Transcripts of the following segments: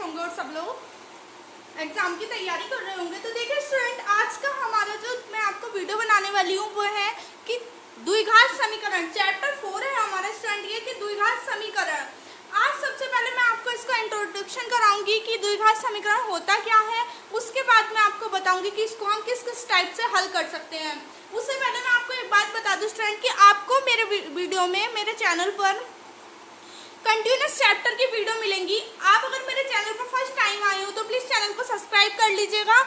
होंगे और सब लोग एग्जाम की तैयारी कर रहे होंगे। तो देखिए स्टूडेंट, आज का हमारा जो मैं आपको वीडियो बनाने वाली हूँ वो है कि द्विघात समीकरण, चैप्टर 4 है हमारा स्टूडेंट ये कि द्विघात समीकरण। आज सबसे पहले मैं आपको इसका इंट्रोडक्शन कराऊंगी कि द्विघात समीकरण होता क्या है। उसके बाद मैं आपको बताऊंगी कि इसको हम किस किस टाइप से हल कर सकते हैं। उससे पहले मैं आपको एक बात बता दूं स्टूडेंट कि आपको मेरे वीडियो में, मेरे चैनल पर कंटिन्यूस चैप्टर की वीडियो मिलेंगी। आप अगर मेरे चैनल पर फर्स्ट टाइम आए हो तो प्लीज़ चैनल को सब्सक्राइब कर लीजिएगा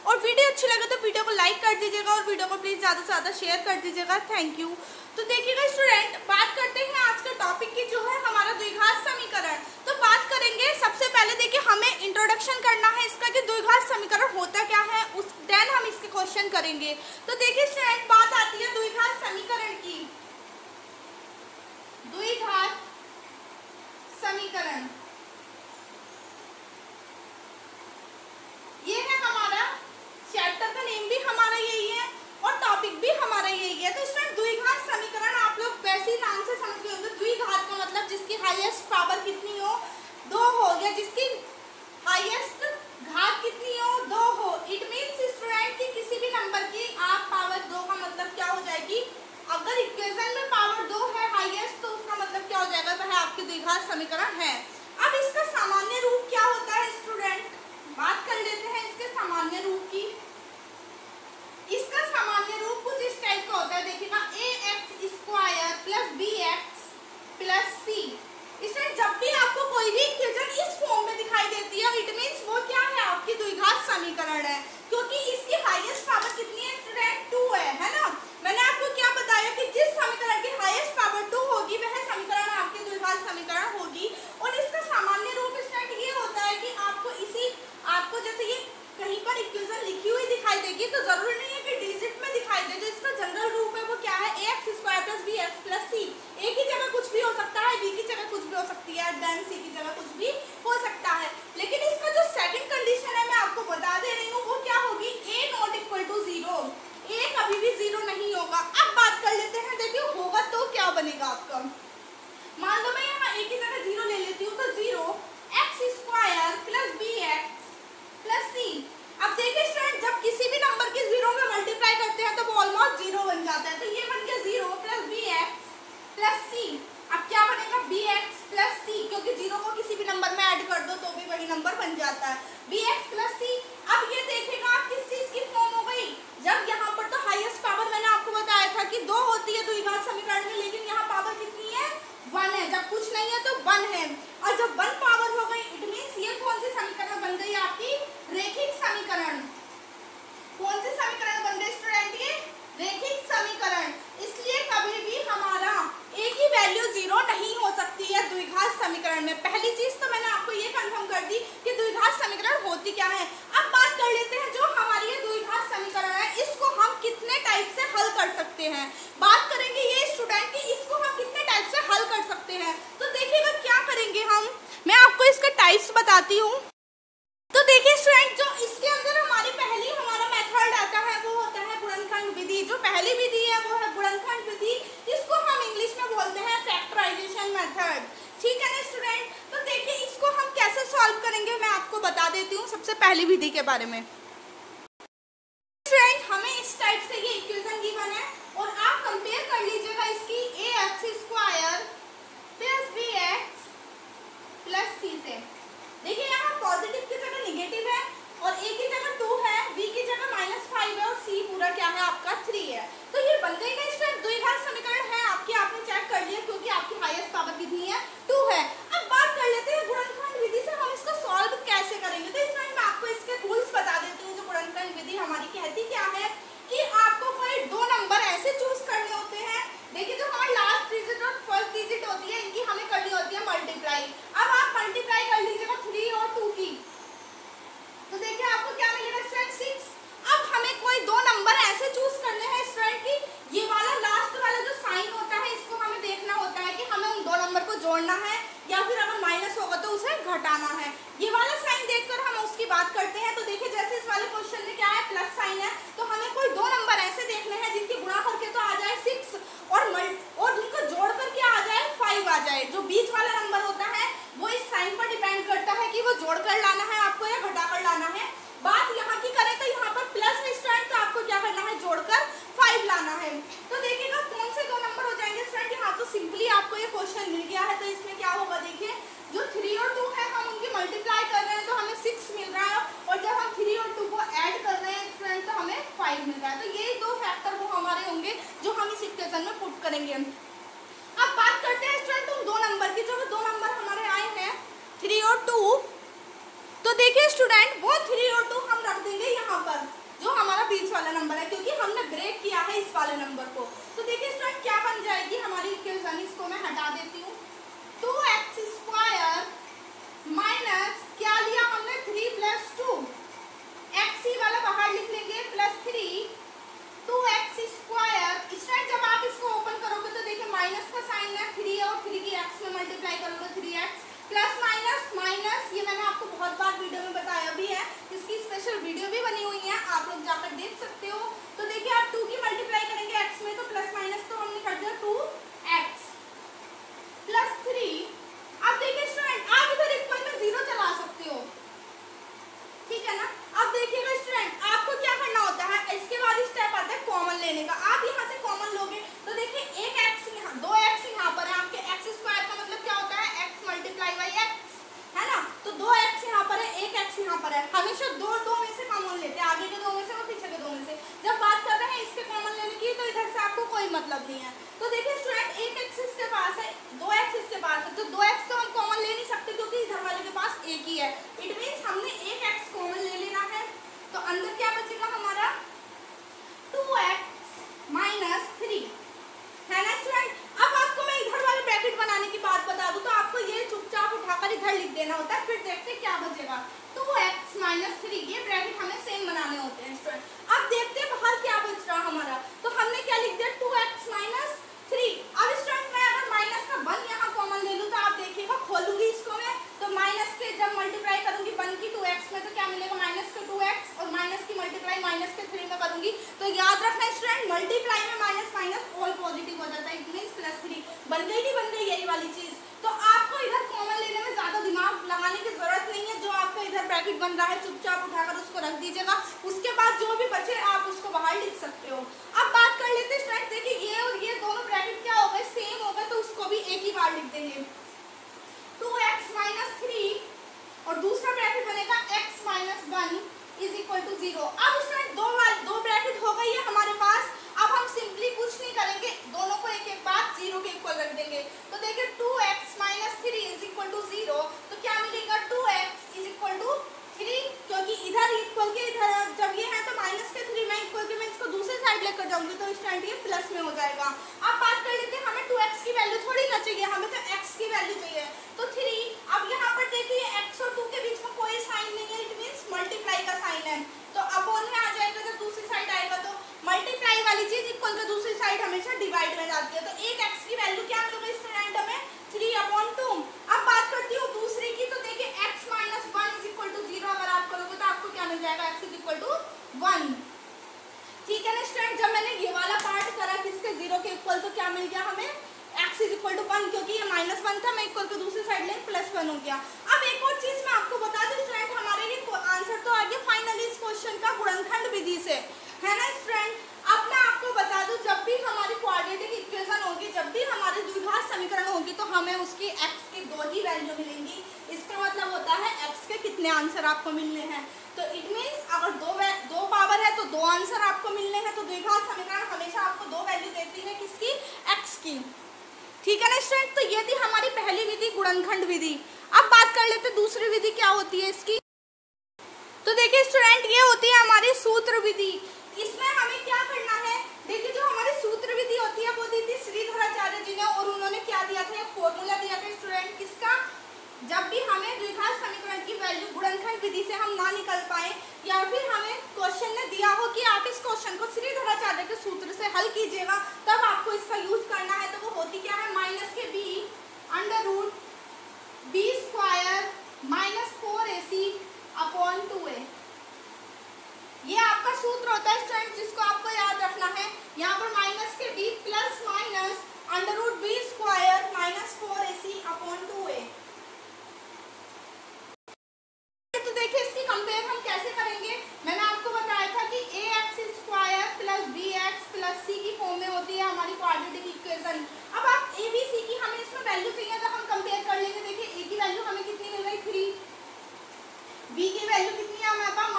और वीडियो अच्छी लगे तो वीडियो को लाइक कर दीजिएगा और वीडियो को प्लीज़ ज़्यादा से ज़्यादा शेयर कर दीजिएगा। Thank you. तो देखिएगा स्टूडेंट, बात करते हैं आज के टॉपिक की जो है हमारा द्विघात समीकरण। तो बात करेंगे सबसे पहले, देखिए हमें इंट्रोडक्शन करना है इसका कि द्विघात समीकरण होता क्या है, उस देन हम इसके क्वेश्चन करेंगे। तो देखिए स्टूडेंट, बात आती है द्विघात समीकरण की। द्विघात समीकरण ये है हमारा चैप्टर का नेम भी हमारा यही है और टॉपिक भी हमारा यही है। तो इसमें द्विघात समीकरण आप लोग वैसे ही नाम से समझ गए होंगे। द्विघात का मतलब जिसकी हाईएस्ट पावर कितनी हो, 2 हो, या जिसकी हाईएस्ट घात कितनी हो, 2 हो। इट मीन्स स्टूडेंट कि किसी भी नंबर की आप पावर 2 का मतलब क्या हो जाएगी, अगर इक्वेशन में पावर 2 है हाईएस्ट तो उसका मतलब क्या हो जाएगा, वह आपके द्विघात समीकरण है। अब इसका सामान्य रूप क्या होता है स्टूडेंट, बात कर लेते हैं इसके सामान्य रूप की। इसका सामान्य रूप कुछ इस टाइप का होता है, देखिएगा ax² plus bx plus c। इसमें जब भी आपको कोई भी इक्वेशन इस फॉर्म में दिखाई देती है इट मीन्स वो क्या है, आपकी द्विघात समीकरण है, क्योंकि इसकी हाईएस्ट पावर कितनी है स्टूडेंट, 2 है ना। मैंने आपको क्या बताया कि जिस समीकरण की हाईएस्ट पावर 2 होगी वह समीकरण आपकी द्विघात समीकरण होगी। और इसका सामान्य रूप स्टूडेंट ये होता है कि आपको जैसे ये कहीं पर इक्वेशन लिखी हुई दिखाई देगी तो जरूरी नहीं है कि डिजिट में दिखाई दे। जो इसका जनरल रूप है वो क्या है, ax² plus bx plus c। a की जगह कुछ भी हो सकता है, b की जगह कुछ भी हो सकती है, देन c की जगह कुछ भी हो सकता है। लेकिन इसका जो सेकंड कंडीशन है मैं आपको बता दे रही हूँ वो क्या होगी, a not equal to 0। a कभी भी 0 नहीं होगा। अब बात कर लेते हैं, देखिए होगा तो क्या बनेगा आपका। मान लो मैं यहाँ a की जगह 0 ले लेती हूँ तो 0 x² plus bx plus c। अब देखिए स्टूडेंट, जब किसी भी नंबर के 0 में मल्टीप्लाई करते हैं तो वो ऑलमोस्ट 0 बन जाता है। तो ये बन गया 0 प्लस bx प्लस c। अब क्या बनेगा, bx प्लस c, क्योंकि 0 को किसी भी नंबर में ऐड कर दो तो भी वही नंबर बन जाता है, bx प्लस c। अब ये देखिएगा आप किस चीज की फॉर्म हो गई, जब यहाँ पर तो हाईएस्ट पावर मैंने आपको बताया था कि 2 होती है द्विघात समीकरण में, लेकिन यहाँ पावर कितनी है, 1 है। जब कुछ नहीं है तो 1 है, और जब 1 पावर हो गई इट मीन्स ये कौन सी समीकरण बन गई, आपकी रेखिक समीकरण। कौन सी समीकरण बन गई स्टूडेंट, ये रेखिक समीकरण। इसलिए कभी भी हमारा a की वैल्यू 0 नहीं हो सकती है द्विघात समीकरण में। पहली चीज तो मैंने आपको ये कंफर्म कर दी कि द्विघात समीकरण होती क्या है। अब बात कर लेते हैं जो हमारी ये द्विघात समीकरण है इसको हम कितने टाइप से हल कर सकते हैं। बात करेंगे ये स्टूडेंट कि इसको हम कितने टाइप से हल कर सकते हैं। तो देखिएगा क्या करेंगे हम, मैं आपको इसके टाइप्स बताती हूँ। तो देखिए स्टूडेंट, जो इसके अंदर हमारा मेथड आता है वो होता है गुणनखंड विधि। जो पहली विधि है वो है गुणनखंड विधि, इसको हम इंग्लिश में बोलते हैं फैक्टराइजेशन मेथड। ठीक है ना स्टूडेंट। तो देखिए इसको हम कैसे सॉल्व करेंगे मैं आपको बता देती हूँ सबसे पहली विधि के बारे में। स्टूडेंट, हमें इस टाइप से ये इक्वेशन गिवन है और आप कंपेयर कर लीजिएगा इसकी ax² plus bx plus c से। देखिए यहाँ पॉजिटिव की जगह निगेटिव है और a की जगह 2 है, b की जगह -5 है और c पूरा क्या है आपका 3 है। तो ये बन गई ना स्टूडेंट द्विघात समीकरण है आपकी, आपने चेक कर लिया क्योंकि आपकी हाईएस्ट पावर कितनी है, 2 है। अब बात कर लेते हैं गुणनखंड विधि से हम इसको सॉल्व कैसे करेंगे। तो स्टूडेंट मैं आपको इसके रूल्स बता देती हूँ। जो गुणनखंड विधि हमारी कहती क्या है कि आपको कोई 2 नंबर ऐसे चूज करने होते हैं। देखिए जो हमारी लास्ट डिजिट और फर्स्ट डिजिट होती है इनकी हमें करनी होती है मल्टीप्लाई। अब आप मल्टीप्लाई कर लीजिएगा 3 और 2 की, तो देखिए आपको क्या मिलेगा स्टूडेंट 6। अब हमें कोई 2 नंबर ऐसे चूज करने हैं स्टूडेंट की ये वाला लास्ट वाला जो साइन होता है इसको हमें देखना होता है कि हमें उन 2 नंबर को जोड़ना है या फिर अगर माइनस होगा तो उसे घटाना है। ये वाला साइन देखकर हम उसकी बात करते हैं। तो देखिए जैसे इस वाले क्वेश्चन में क्या है, प्लस साइन है, तो हमें कोई 2 नंबर ऐसे देखने हैं जिनकी गुणा करके तो आ जाए 6 और उनको जोड़ करके आ जाए 5 आ जाए। जो बीच वाला नंबर होता है वो इस साइन पर डिपेंड करता है कि वो जोड़कर लाना वाला नंबर है, क्योंकि हमने ब्रेक किया है इस वाले नंबर को। तो देखिए स्टूडेंट क्या बन जाएगी हमारी इक्वेशन, इसको मैं हटा देती हूँ। 2x² माइनस क्या लिया हमने 3 + 2, x ही वाला बाहर लिख लेंगे, +3 2x²। स्टूडेंट जब आप इसको ओपन करोगे तो देखिए माइनस का साइन है, 3 और 3 की x में मल्टीप्लाई करोगे 3x, प्लस माइनस माइनस, ये मैंने आपको बहुत बार वीडियो में बताया भी है, इसकी स्पेशल वीडियो भी बनी हुई है, आप लोग जाकर देख सकते हो। तो देखिए आप 2 की मल्टीप्लाई करेंगे x में, तो प्लस माइनस तो हमने कर दिया 2x +3। अब देखिए स्टूडेंट आप इधर इक्वल में 0 चला सकते हो, ठीक है ना। अब देखिएगा स्टूडेंट आपको क्या करना होता है, इसके बाद स्टेप आता है कॉमन लेने का। आप यहाँ से कॉमन लोगे तो देखिए एक x यहाँ, 2x यहाँ पर है, आपके x² का मतलब क्या होता है x × x, है ना। तो 2x यहाँ पर है, एक x यहाँ पर है, हमेशा दो में से कॉमन लेते हैं, आगे के 2 में से और पीछे के 2 में से। जब बात कर रहे हैं इसके कॉमन लेने की तो इधर से आपको कोई मतलब नहीं है। तो देखिए स्टूडेंट एक x इसके पास है, 2x इसके पास है, तो 2x तो हम कॉमन ले नहीं सकते क्योंकि इधर वाले के पास एक ही है। इट मीन्स हमने एक x कॉमन ले लेना है, तो अंदर क्या बचेगा हमारा 2x - 3, है ना स्टूडेंट। अब आपको मैं इधर वाले ब्रैकेट बनाने की बात बता दूं तो आपको ये चुपचाप उठाकर इधर लिख देना होता है, फिर देखते हैं क्या बचेगा। 2x - 3 ये ब्रैकेट हमें सेम बनाने होते हैं स्टूडेंट। अब देखते हैं बाहर क्या बच रहा हमारा, तो हमने क्या लिख दिया 2x - 3। अब स्टूडेंट मैं अगर माइनस का 1 यहाँ कॉमन ले लूँ तो आप देखिएगा, खोलूंगी इसको मैं, तो माइनस के जब मल्टीप्लाई करूंगी 1 की 2x में तो क्या मिलेगा -2x, और माइनस की मल्टीप्लाई -3 में करूंगी तो याद रखना स्टूडेंट मल्टीप्लाई में माइनस माइनस ऑल पॉजिटिव हो जाता है, इट मींस +3 बन गई, नहीं बन गई यही वाली चीज। तो आपको इधर कॉमन लेने में ज्यादा दिमाग लगाने की जरूरत नहीं है, जो आपका इधर ब्रैकेट बन रहा है चुपचाप उठाकर उसको रख दीजिएगा, उसके बाद जो भी बचे आप उसको बाहर लिख सकते हो। अब बात कर लेते हैं स्टूडेंट, देखिए ये और ये दोनों ब्रैकेट क्या हो गए सेम हो गए, तो उसको भी एक ही बार लिख देंगे 2x - 3 और दूसरा ब्रैकेट बनेगा x - 1 = 0। अब स्टूडेंट दो ब्रैकेट हो गई है हमारे पास। अब हम सिंपली कुछ नहीं करेंगे, दोनों को एक एक बार 0 के इक्वल रख देंगे। तो देखिए 2x - 3 = 0, तो क्या मिलेगा 2x = 3, क्योंकि इधर इक्वल के इधर जब ये है तो -3 में इक्वल के मैं इसको दूसरी साइड लेकर जाऊंगी तो स्टूडेंट ये प्लस में हो जाएगा। अब बात कर लेते हैं, हमें 2x की वैल्यू थोड़ी ना चाहिए, हमें तो x की वैल्यू चाहिए, तो 3। अब यहाँ पर देखिए x और 2 के बीच में कोई साइन नहीं है, इट मींस मल्टीप्लाई का साइन है, तो अपॉन में आ जाएगा, जब दूसरी साइड आएगा तो मल्टीप्लाई वाली चीज इक्वल के दूसरी साइड हमेशा डिवाइड में जाती है। तो एक x की वैल्यू क्या मिलेगी स्टूडेंट हमें 3/2। अब बात करती हूँ दूसरी की, तो देखिए x - 1 = 0 अगर आप करोगे तो आपको क्या मिल जाएगा x = 1, ठीक है ना स्टूडेंट। जब मैंने ये वाला पार्ट करा किसके 0 के इक्वल तो क्या मिल गया हमें x = 1, क्योंकि ये -1 था, मैं इक्वल को दूसरी साइड लें +1 हो गया। अब एक और चीज मैं आपको बता दूं स्टूडेंट, हमारे ये आंसर तो आ गया फाइनली इस क्वेश्चन का गुणनखंड विधि से, है ना स्टूडेंट। अब मैं आपको बता दूं जब भी हमारी क्वाड्रेटिक इक्वेशन होगी, जब भी हमारी द्विघात समीकरण होगी तो हमें उसकी x की 2 ही वैल्यू मिलेंगी। इसका मतलब होता है x के कितने आंसर आपको मिलने हैं, तो इट मीन्स अगर दो पावर है तो 2 आंसर आपको मिलने हैं। तो द्विघात समीकरण हमेशा आपको 2 वैल्यू देती है, किसकी x की, ठीक है ना स्टूडेंट। तो ये थी हमारी पहली विधि गुणनखंड विधि। अब बात कर लेते हैं दूसरी विधि क्या होती है इसकी। तो देखिए स्टूडेंट ये होती है हमारी सूत्र विधि। इसमें हमें क्या करना है, देखिए जो हमारी सूत्र विधि होती है वो दी थी श्रीधराचार्य जी ने, और उन्होंने क्या दिया था, एक फॉर्मूला दिया था स्टूडेंट किसका, जब भी हमें द्विघात समीकरण की वैल्यू गुणनखंड विधि से हम ना निकल पाए, या फिर हमें क्वेश्चन ने दिया हो कि आप इस क्वेश्चन को श्रीधराचार्य के सूत्र से हल कीजिएगा, तब आपको इसका यूज करना है। तो वो होती क्या है -b (4ac/2a) ये आपका सूत्र होता है स्टूडेंट, जिसको आपको याद रखना है। यहाँ पर -b plus minus √b² -4ac/2a। तो देखिए इसकी कंपेयर हम कैसे करेंगे, मैंने आपको बताया था कि ax² + bx + c की फॉर्म में होती है हमारी क्वाड्रेटिक इक्वेशन। अब आप a b c की हमें इसमें वैल्यू चाहिए तो हम कंपेयर कर लेंगे। देखिए a की वैल्यू हमें कितनी मिल रही 3, b की वैल्यू कितनी है हमारे पास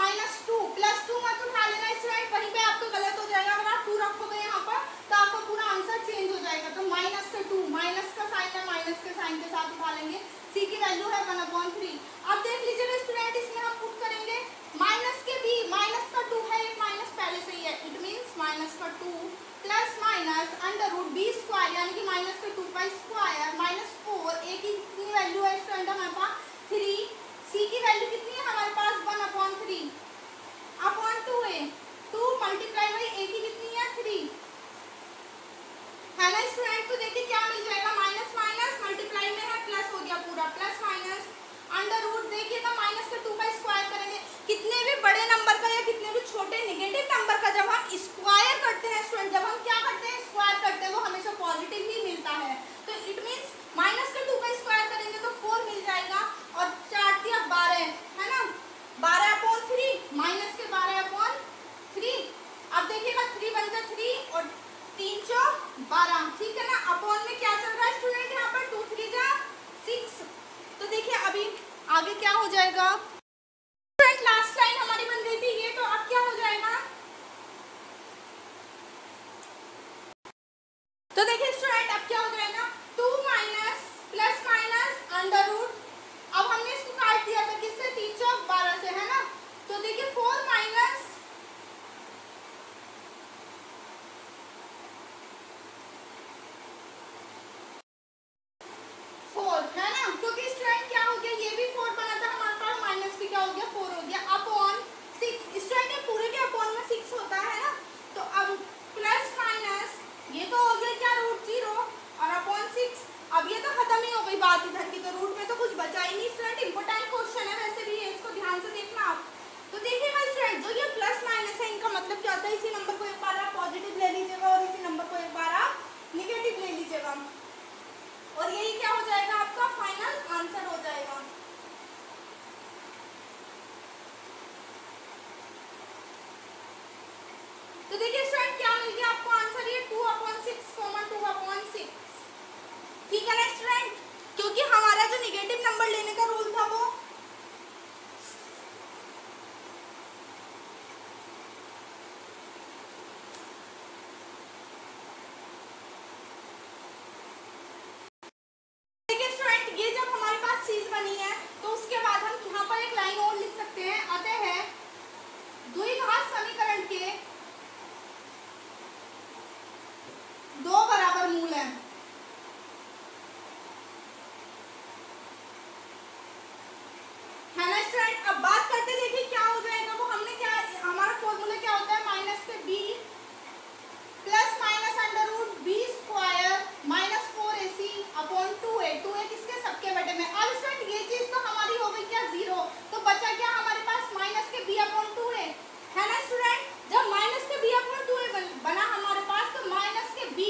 -2, +2 मत उठा लेना स्टूडेंट, वहीं पे आपको गलत हो जाएगा। अगर आप 2 रखोगे यहाँ पर तो आपका पूरा आंसर चेंज हो जाएगा। तो -2 माइनस का साइन है, माइनस के साइन के साथ उठा लेंगे। c की वैल्यू है 1/3। अब देख लीजिएगा स्टूडेंट, इसमें हम पुट करेंगे -b, -2 है, एक माइनस पहले से ही है, 2 plus minus under root b square यानी कि माइनस के 2 का स्क्वायर माइनस 4, ए की कितनी वैल्यू है स्टूडेंट हमारे पास 3, सी की वैल्यू कितनी है हमारे पास 1/3 अपॉन 2a, 2 मल्टीप्लाई बाई ए की कितनी है 3 है ना स्टूडेंट। तो देखिए क्या मिल जाएगा माइनस माइनस मल्टीप्लाई में है प्लस हो गया पूरा प्लस माइनस अंडर रूट देखिएगा माइनस के 2 का स्क्वायर करेंगे कितने भी बड़े नंबर का या कितने भी छोटे नेगेटिव नंबर का जब हम स्क्वायर करते हैं स्टूडेंट, जब हम क्या करते हैं स्क्वायर करते हैं वो हमेशा पॉजिटिव ही मिलता है। तो इट मींस माइनस के 2 का स्क्वायर करेंगे तो 4 मिल जाएगा और 4 दिया 12 है ना 12/3 माइनस के 12/3। अब देखिएगा 3 बन जा 3 और 3 चौक 12 ठीक है ना। अपॉन में क्या चल रहा है स्टूडेंट यहाँ पर 2 3 जा 6। तो देखिए अभी आगे क्या हो जाएगा स्टूडेंट, लास्ट लाइन हमारी बन गई थी ये, तो अब क्या हो जाएगा तो देखिए स्टूडेंट अब क्या हो जाएगा 2 minus plus minus under root, अब हमने इसको काट दिया था किससे 3 चौक 12 से है ना। तो देखिए 4 माइनस 4 है ना, क्योंकि स्टूडेंट क्या हो गया ये भी 4 बना था हमारे पास माइनस भी क्या हो गया 4 हो गया अपॉन 6। स्टूडेंट ये पूरे के अपॉन में 6 होता है ना। तो अब प्लस माइनस ये तो हो गया क्या √0 और अपॉन 6। अब ये तो खत्म ही हो गई बात इधर की, तो रूट में तो कुछ बचा ही नहीं स्टूडेंट। इंपॉर्टेंट क्वेश्चन है वैसे भी, इसको ध्यान से देखना आप। तो देखिएगा स्टूडेंट जो ये प्लस माइनस है इनका मतलब क्या होता है, इसी नंबर को एक बार आप पॉजिटिव ले लीजिएगा और इसी नंबर को एक बार आप निगेटिव ले लीजिएगा और यही क्या हो जाएगा आपका फाइनल आंसर हो जाएगा। तो देखिए स्टूडेंट क्या मिल गया आपको आंसर ये 2/6 2/6 ठीक है ना स्टूडेंट, क्योंकि हमारा जो निगेटिव नंबर लेने का रूल था वो ये जब हमारे पास चीज बनी है तो उसके बाद हम यहाँ पर एक लाइन और लिख सकते हैं, अतः द्विघात समीकरण के 2 बराबर मूल हैं है ना स्टूडेंट। अब बात करते देखिए क्या हो जाएगा वो, हमने क्या हमारा फॉर्मूला क्या होता है माइनस से b plus minus under root b square minus 4ac upon 2a, 2a किसके सबके बटे में। अब स्टूडेंट ये चीज तो हमारी हो गई क्या 0, तो बचा क्या हमारे पास माइनस के b अपॉन 2a है ना स्टूडेंट। जब माइनस के b अपॉन 2a बना हमारे पास, तो माइनस के b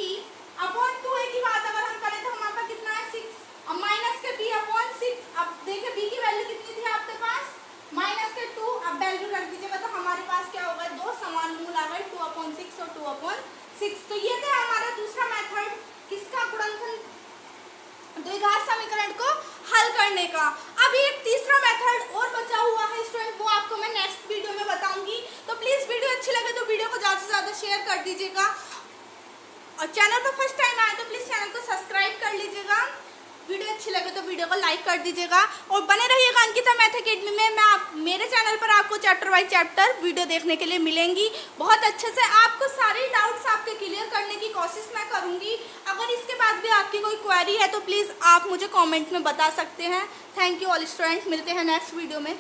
अपॉन 2a की बात अगर हम करें तो हमारे पास कितना है 6, अब माइनस के b अपॉन 6। अब देखिए b की वैल्यू कितनी थी आपके पास माइनस के 2, अब वैल्यू रख दीजिएगा तो हमारे पास क्या होगा 2 समान मूल आ गए 2/6 और 2/6। तो ये था हमारा दूसरा मेथड किसका गुणनफल द्विघात समीकरण को हल करने का। अब एक तीसरा मेथड और बचा हुआ है स्टूडेंट, वो आपको मैं नेक्स्ट वीडियो में बताऊंगी। तो प्लीज वीडियो अच्छी लगे तो वीडियो को ज्यादा से ज्यादा शेयर कर दीजिएगा और चैनल पर फर्स्ट टाइम आए तो प्लीज चैनल को सब्सक्राइब कर लीजिएगा। वीडियो अच्छी लगे तो वीडियो को लाइक कर दीजिएगा और बने रहिएगा अंकिता मैथ अकेडमी में। मैं मेरे चैनल पर आपको चैप्टर बाय चैप्टर वीडियो देखने के लिए मिलेंगी। बहुत अच्छे से आपको सारे डाउट्स आपके क्लियर करने की कोशिश मैं करूंगी। अगर इसके बाद भी आपकी कोई क्वेरी है तो प्लीज़ आप मुझे कमेंट में बता सकते हैं। थैंक यू ऑल स्टूडेंट, मिलते हैं नेक्स्ट वीडियो में।